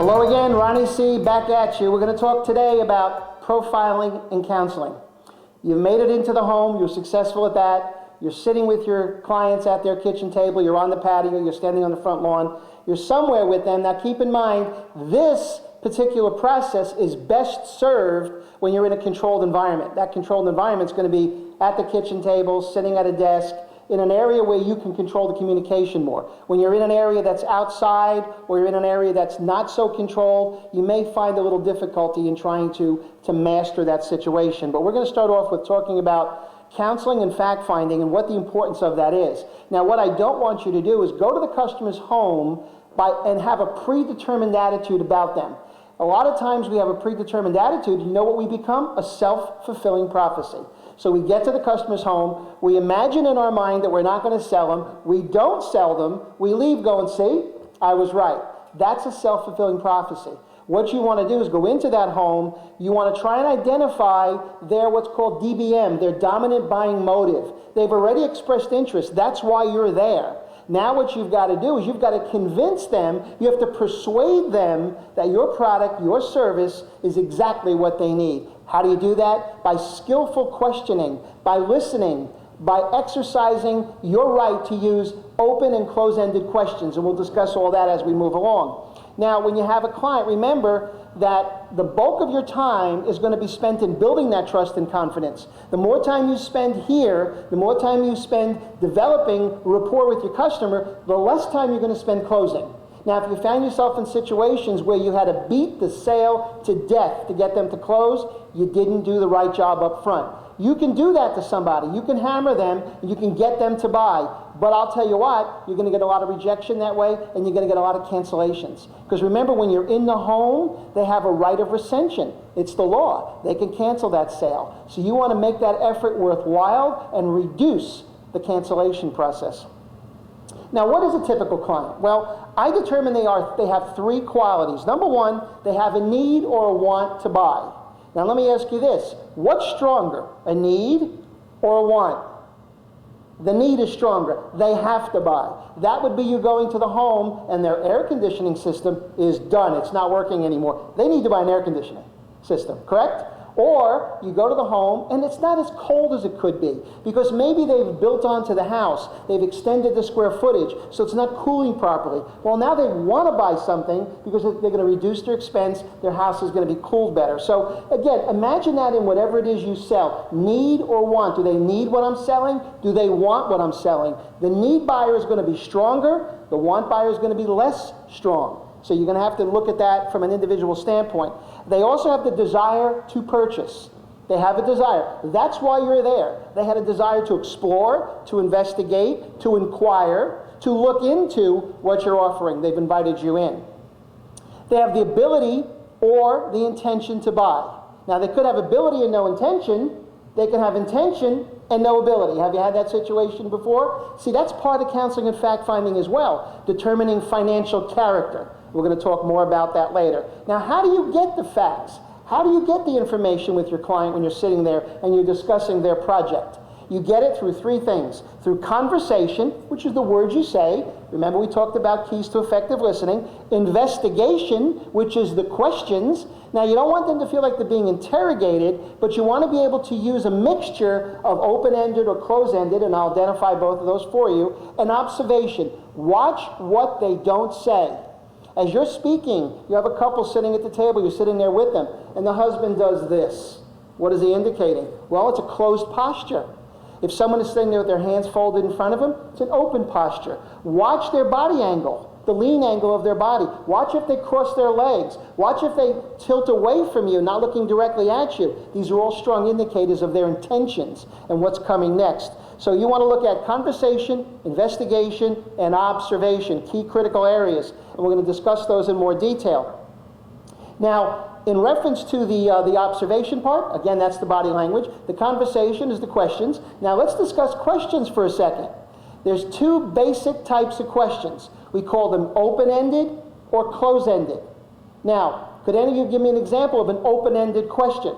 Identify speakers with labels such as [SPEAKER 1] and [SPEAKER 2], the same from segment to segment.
[SPEAKER 1] Hello again, Ronnie C. back at you. We're going to talk today about profiling and counseling. You've made it into the home, you're successful at that, you're sitting with your clients at their kitchen table, you're on the patio, you're standing on the front lawn, you're somewhere with them. Now keep in mind, this particular process is best served when you're in a controlled environment. That controlled environment is going to be at the kitchen table, sitting at a desk, in an area where you can control the communication more. When you're in an area that's outside or you're in an area that's not so controlled, you may find a little difficulty in trying to master that situation. But we're going to start off with talking about counseling and fact-finding and what the importance of that is. Now, what I don't want you to do is go to the customer's home and have a predetermined attitude about them. A lot of times we have a predetermined attitude. You know what we become? A self-fulfilling prophecy. So we get to the customer's home, we imagine in our mind that we're not going to sell them, we don't sell them, we leave going, see, I was right. That's a self-fulfilling prophecy. What you want to do is go into that home, you want to try and identify their what's called DBM, their dominant buying motive. They've already expressed interest, that's why you're there. Now what you've got to do is you've got to convince them, you have to persuade them that your product, your service is exactly what they need. How do you do that? By skillful questioning, by listening, by exercising your right to use open and close-ended questions. And we'll discuss all that as we move along. Now, when you have a client, remember that the bulk of your time is going to be spent in building that trust and confidence. The more time you spend here, the more time you spend developing rapport with your customer, the less time you're going to spend closing. Now, if you found yourself in situations where you had to beat the sale to death to get them to close, you didn't do the right job up front. You can do that to somebody. You can hammer them, and you can get them to buy. But I'll tell you what, you're going to get a lot of rejection that way, and you're going to get a lot of cancellations. Because remember, when you're in the home, they have a right of recension. It's the law. They can cancel that sale. So you want to make that effort worthwhile and reduce the cancellation process. Now, what is a typical client? Well, I determine they have three qualities. Number one, they have a need or a want to buy. Now, let me ask you this. What's stronger, a need or a want? The need is stronger. They have to buy. That would be you going to the home and their air conditioning system is done. It's not working anymore. They need to buy an air conditioning system, correct? Or you go to the home and it's not as cold as it could be because maybe they've built onto the house, they've extended the square footage, so it's not cooling properly. Well, now they want to buy something because they're going to reduce their expense, their house is going to be cooled better. So again, imagine that in whatever it is you sell. Need or want. Do they need what I'm selling? Do they want what I'm selling? The need buyer is going to be stronger, the want buyer is going to be less strong. So you're going to have to look at that from an individual standpoint. They also have the desire to purchase. They have a desire. That's why you're there. They had a desire to explore, to investigate, to inquire, to look into what you're offering. They've invited you in. They have the ability or the intention to buy. Now, they could have ability and no intention. They can have intention and no ability. Have you had that situation before? See, that's part of counseling and fact-finding as well, determining financial character. We're going to talk more about that later. Now, how do you get the facts? How do you get the information with your client when you're sitting there and you're discussing their project? You get it through three things. Through conversation, which is the words you say. Remember, we talked about keys to effective listening. Investigation, which is the questions. Now, you don't want them to feel like they're being interrogated, but you want to be able to use a mixture of open-ended or close-ended, and I'll identify both of those for you, and observation. Watch what they don't say. As you're speaking, you have a couple sitting at the table, you're sitting there with them, and the husband does this. What is he indicating? Well, it's a closed posture. If someone is sitting there with their hands folded in front of them, it's an open posture. Watch their body angle, the lean angle of their body. Watch if they cross their legs. Watch if they tilt away from you, not looking directly at you. These are all strong indicators of their intentions and what's coming next. So you want to look at conversation, investigation, and observation, key critical areas. And we're going to discuss those in more detail. Now, in reference to the observation part, again, that's the body language. The conversation is the questions. Now, let's discuss questions for a second. There's two basic types of questions. We call them open-ended or close-ended. Now, could any of you give me an example of an open-ended question?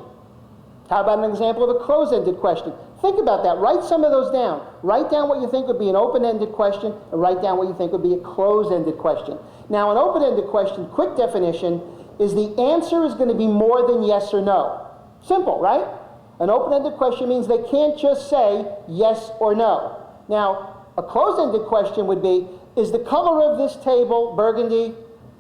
[SPEAKER 1] How about an example of a close-ended question? Think about that. Write some of those down. Write down what you think would be an open-ended question, and write down what you think would be a closed-ended question. Now, an open-ended question, quick definition, is the answer is going to be more than yes or no. Simple, right? An open-ended question means they can't just say yes or no. Now, a closed-ended question would be, is the color of this table burgundy?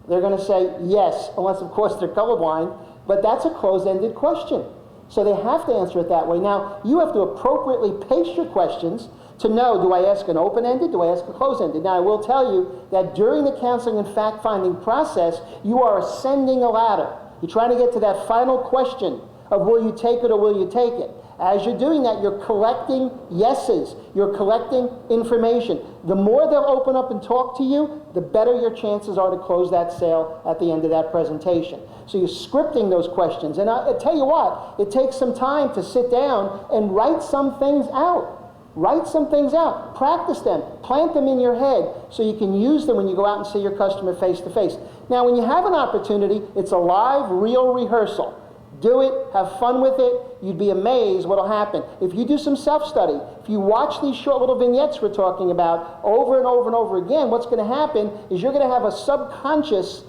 [SPEAKER 1] They're going to say yes, unless, of course, they're colorblind, but that's a closed-ended question. So they have to answer it that way. Now, you have to appropriately pace your questions to know, do I ask an open-ended, do I ask a closed-ended? Now, I will tell you that during the counseling and fact-finding process, you are ascending a ladder. You're trying to get to that final question of will you take it or will you take it. As you're doing that, you're collecting yeses. You're collecting information. The more they'll open up and talk to you, the better your chances are to close that sale at the end of that presentation. So you're scripting those questions. And I tell you what, it takes some time to sit down and write some things out. Write some things out. Practice them. Plant them in your head so you can use them when you go out and see your customer face to face. Now, when you have an opportunity, it's a live, real rehearsal. Do it, have fun with it. You'd be amazed what'll happen. If you do some self-study, if you watch these short little vignettes we're talking about over and over and over again, what's going to happen is you're going to have a subconscious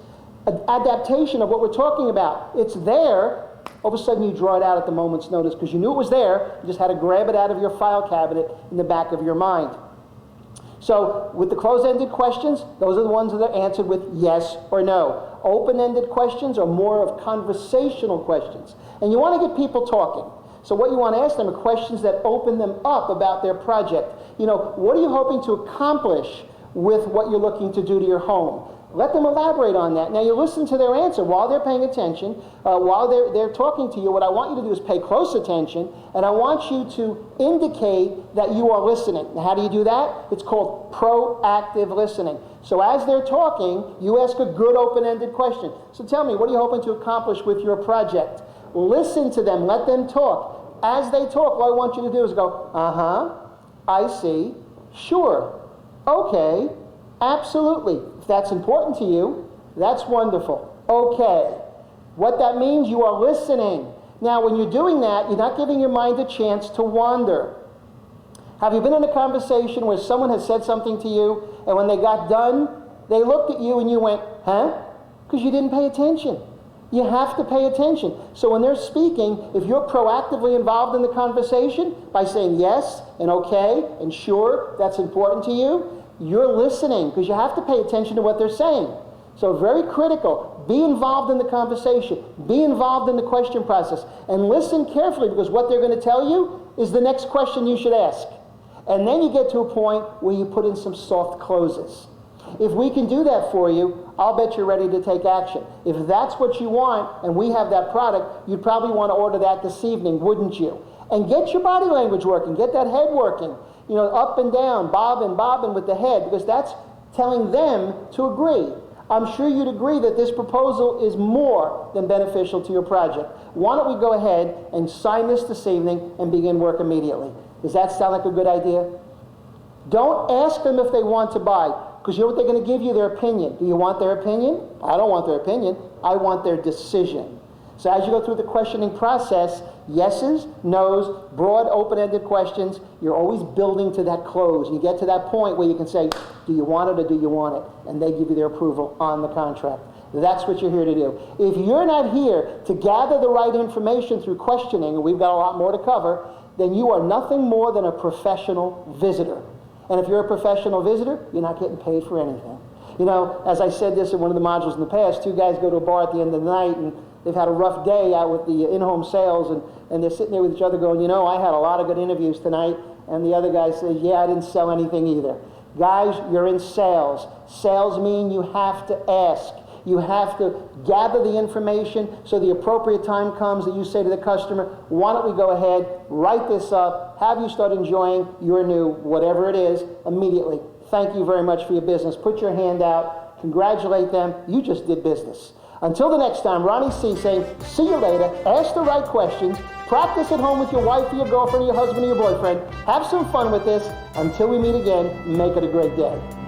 [SPEAKER 1] adaptation of what we're talking about. It's there. All of a sudden you draw it out at the moment's notice because you knew it was there. You just had to grab it out of your file cabinet in the back of your mind. So with the closed-ended questions, those are the ones that are answered with yes or no. Open-ended questions are more of conversational questions. And you want to get people talking. So what you want to ask them are questions that open them up about their project. You know, what are you hoping to accomplish with what you're looking to do to your home? Let them elaborate on that. Now, you listen to their answer while they're paying attention, while they're talking to you. What I want you to do is pay close attention, and I want you to indicate that you are listening. Now, how do you do that? It's called proactive listening. So as they're talking, you ask a good open-ended question. So tell me, what are you hoping to accomplish with your project? Listen to them. Let them talk. As they talk, what I want you to do is go, I see, sure, okay, absolutely. If that's important to you, that's wonderful. Okay. What that means, you are listening. Now, when you're doing that, you're not giving your mind a chance to wander. Have you been in a conversation where someone has said something to you, and when they got done, they looked at you and you went, huh? Because you didn't pay attention. You have to pay attention. So when they're speaking, if you're proactively involved in the conversation by saying yes and okay and sure, that's important to you, you're listening because you have to pay attention to what they're saying. So very critical. Be involved in the conversation. Be involved in the question process. And listen carefully because what they're going to tell you is the next question you should ask. And then you get to a point where you put in some soft closes. If we can do that for you, I'll bet you're ready to take action. If that's what you want and we have that product, you'd probably want to order that this evening, wouldn't you? And get your body language working. Get that head working. You know, up and down, bobbing with the head, because that's telling them to agree. I'm sure you'd agree that this proposal is more than beneficial to your project. Why don't we go ahead and sign this evening and begin work immediately? Does that sound like a good idea? Don't ask them if they want to buy, because you know what they're going to give you? Their opinion. Do you want their opinion? I don't want their opinion. I want their decision. So as you go through the questioning process, yeses, nos, broad, open-ended questions, you're always building to that close. You get to that point where you can say, do you want it or do you want it? And they give you their approval on the contract. That's what you're here to do. If you're not here to gather the right information through questioning, and we've got a lot more to cover, then you are nothing more than a professional visitor. And if you're a professional visitor, you're not getting paid for anything. You know, as I said this in one of the modules in the past, two guys go to a bar at the end of the night and they've had a rough day out with the in-home sales, and they're sitting there with each other going, you know, I had a lot of good interviews tonight, and the other guy says, yeah, I didn't sell anything either. Guys, you're in sales. Sales mean you have to ask. You have to gather the information so the appropriate time comes that you say to the customer, why don't we go ahead, write this up, have you start enjoying your new whatever it is immediately. Thank you very much for your business. Put your hand out. Congratulate them. You just did business. Until the next time, Ronnie C. saying, see you later, ask the right questions, practice at home with your wife or your girlfriend or your husband or your boyfriend, have some fun with this. Until we meet again, make it a great day.